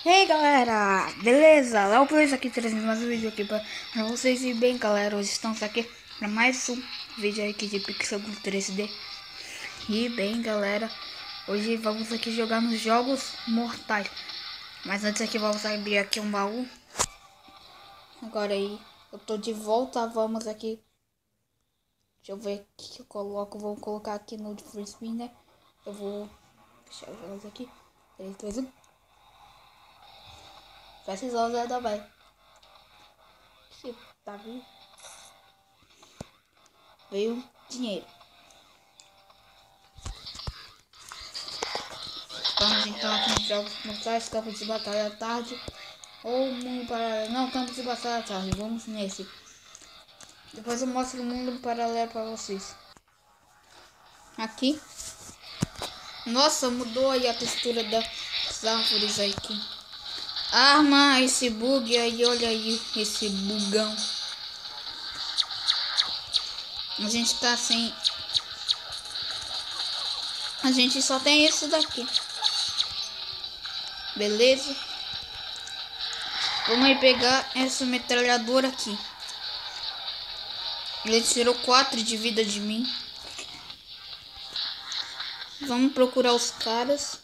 E aí galera, beleza? Léo Plus aqui trazendo mais um vídeo aqui pra vocês. E bem galera, hoje estamos aqui para mais um vídeo aqui de Pixel 3D. E bem galera, hoje vamos aqui jogar nos Jogos Mortais. Mas antes aqui vamos abrir aqui um baú. Agora aí, eu tô de volta, vamos aqui. Deixa eu ver o que eu coloco, vou colocar aqui no Free Spin, né? Eu vou fechar os jogos aqui. 3, 2, 1. Fecha os olhos também. Tá vendo? Veio dinheiro. Vamos então aqui nos Jogos Mortais, campos de batalha à tarde. Ou mundo paralelo. Não, campos de batalha à tarde. Vamos nesse. Depois eu mostro o mundo paralelo para vocês. Aqui. Nossa, mudou aí a textura das árvores aqui. Arma esse bug aí, olha aí esse bugão. A gente tá sem. A gente só tem esse daqui. Beleza? Vamos aí pegar essa metralhadora aqui. Ele tirou 4 de vida de mim. Vamos procurar os caras.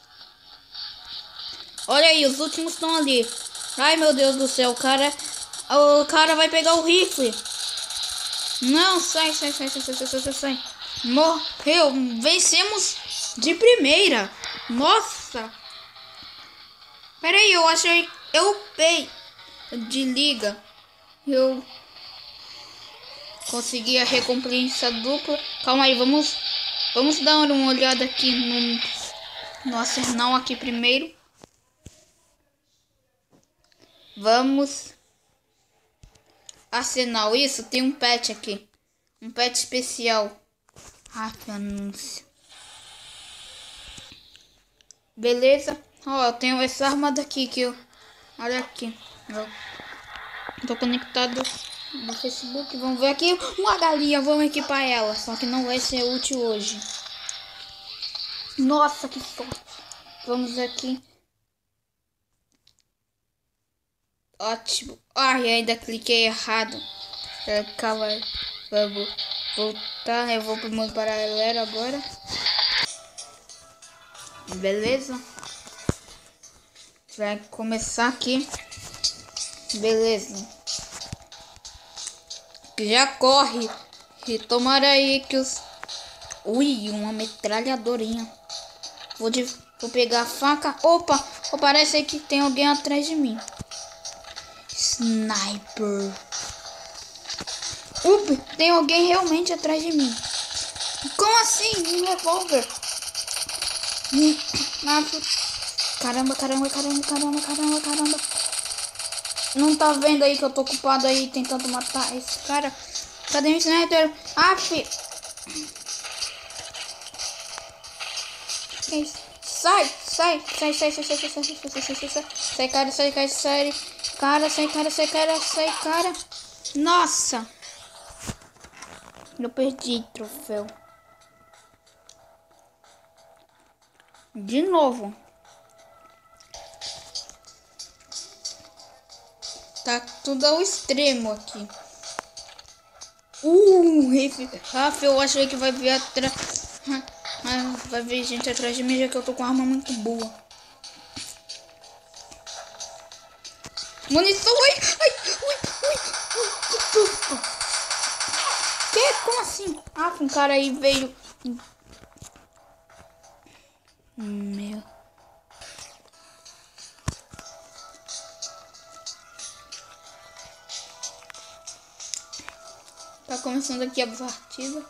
Olha aí, os últimos estão ali. Ai meu Deus do céu, o cara vai pegar o rifle. Não, sai. Morreu, vencemos de primeira. Nossa. Pera aí, eu achei, eu upei de liga. Eu consegui a recompensa dupla. Calma aí, vamos dar uma olhada aqui no arsenal aqui primeiro. Vamos. Arsenal, isso, tem um pet aqui. Um pet especial. Ah, que anúncio. Beleza. Ó, eu tenho essa arma daqui que eu... Olha aqui. Eu tô conectado no Facebook. Vamos ver aqui. Uma galinha, vamos equipar ela. Só que não vai ser útil hoje. Nossa, que sorte. Vamos aqui. Ótimo. Ai, ainda cliquei errado. Calma aí. Vamos voltar. Eu vou pro mundo paralelo agora. Beleza. Vai começar aqui. Beleza. Já corre. E tomara aí que os... Ui, uma metralhadorinha. Vou pegar a faca. Opa, parece aí que tem alguém atrás de mim. Sniper. Tem alguém realmente atrás de mim. Como assim? Um revólver. Caramba. Não tá vendo aí que eu tô ocupado aí tentando matar esse cara? Cadê o sniper? Sai, cara. Nossa. Eu perdi troféu. De novo. Tá tudo ao extremo aqui. Eu achei que vai vir atrás. Vai vir gente atrás de mim, já que eu tô com uma arma muito boa. Munição, Que? Como assim? Um cara aí veio. Meu. Tá começando aqui a partida.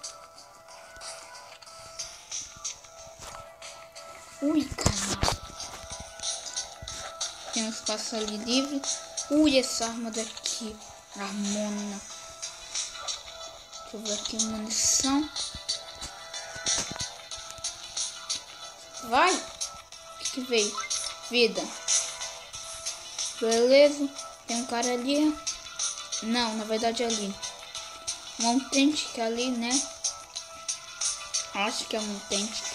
Caramba. Tem um espaço ali livre. Essa arma daqui. Ramona. Deixa eu ver aqui, munição. Vai. O que veio? Vida. Beleza. Tem um cara ali. Não, na verdade é ali. Um autêntico ali, né? Acho que é um autêntico.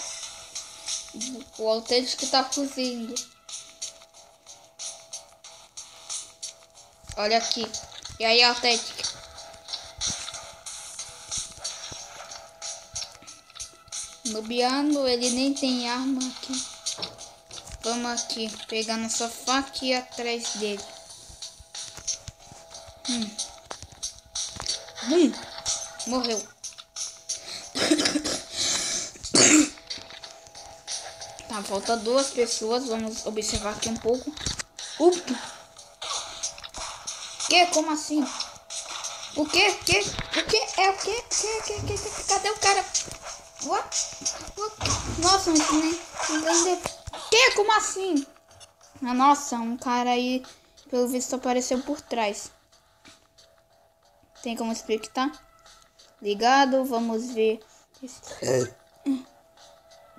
O autêntico tá fugindo. Olha aqui. E aí a técnica. Nubiano, ele nem tem arma aqui. Vamos aqui, pegar nossa faca e ir atrás dele. Morreu. Tá, falta 2 pessoas. Vamos observar aqui um pouco. Que? Como assim? O que? O que? É o que? Cadê o cara? What? Nossa, nem que? Como assim? Nossa, um cara aí, pelo visto, apareceu por trás. Tem como explicar? Ligado, vamos ver.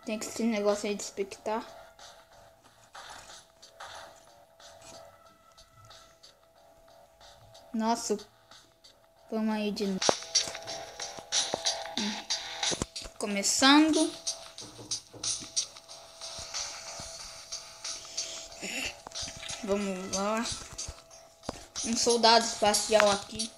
Tem que esse negócio aí de expectar. Nossa, vamos aí de novo. Começando. Vamos lá. Um soldado espacial aqui.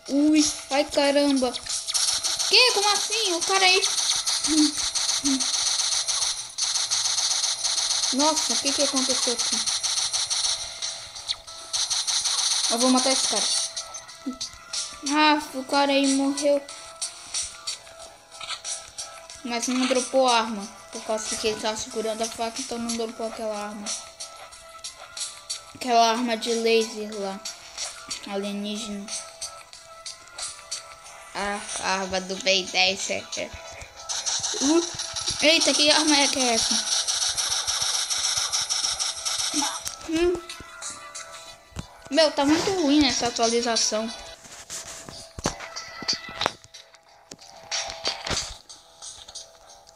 Ui, ai caramba. Que? Como assim? O cara aí. Nossa, o que aconteceu aqui? Eu vou matar esse cara. Ah, o cara aí morreu. Mas não dropou a arma. Por causa que ele tava segurando a faca, então não dropou aquela arma. Aquela arma de laser lá. Alienígena. A arma do Ben 10. Eita, que arma é que é essa? Meu, tá muito ruim essa atualização.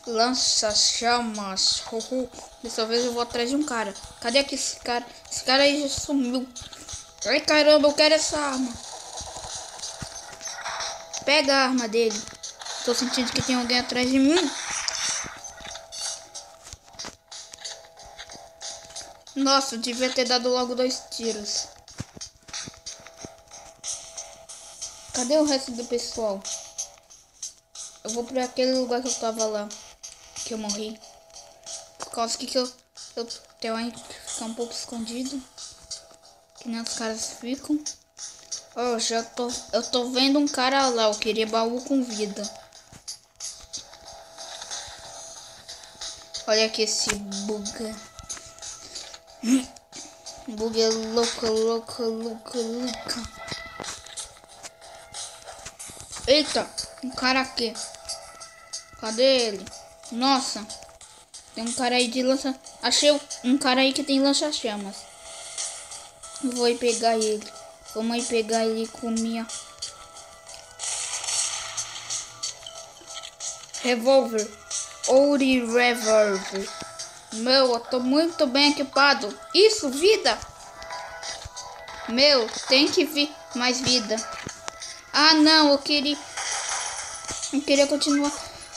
Lança-chamas. Dessa vez eu vou atrás de um cara. Cadê aqui esse cara? Esse cara aí já sumiu. Ai caramba, eu quero essa arma. Pega a arma dele. Tô sentindo que tem alguém atrás de mim. Nossa, eu devia ter dado logo 2 tiros. Cadê o resto do pessoal? Eu vou pra aquele lugar que eu tava lá. Que eu morri. Por causa que eu tenho que ficar um pouco escondido. Que nem os caras ficam. Oh, eu tô vendo um cara lá. Eu queria baú com vida. Olha aqui esse bug. Bug é louco. Eita, um cara aqui. Cadê ele? Nossa, tem um cara aí de lança. Achei um cara aí que tem lança-chamas. Vou ir pegar ele. Vamos ir pegar ele com minha revólver. Ouri Revolver. Meu, eu tô muito bem equipado. Isso, vida. Meu, tem que vir mais vida. Ah, não, eu queria continuar.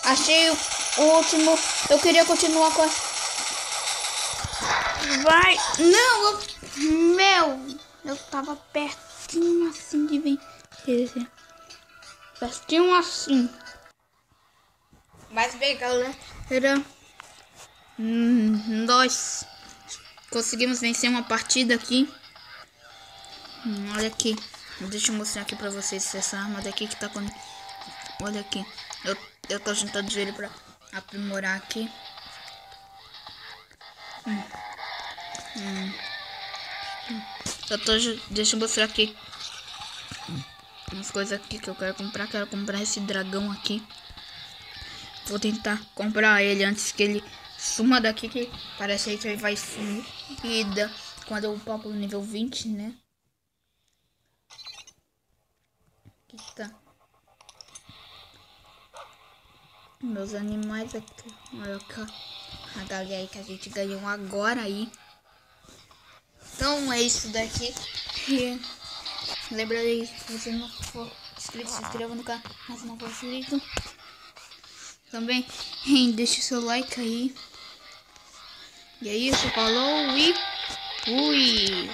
Achei o último. Eu queria continuar com a... Vai. Não, eu tava pertinho assim de vencer. Pertinho assim. Mas bem, galera. Nós conseguimos vencer uma partida aqui. Olha aqui. Deixa eu mostrar aqui pra vocês essa arma daqui que tá com... Olha aqui. Eu tô juntando dinheiro pra aprimorar aqui. Deixa eu mostrar aqui umas coisas aqui que eu quero comprar. Quero comprar esse dragão aqui. Vou tentar comprar ele antes que ele suma daqui, que parece que ele vai sumir quando eu upar pro nível 20, né? Aqui tá. Meus animais aqui. Olha a galera aí que a gente ganhou agora aí. Então é isso daqui. E lembra aí, se você não for inscrito, se inscreva no canal, mas não for inscrito. Também deixe seu like aí. E é isso, falou e Fui!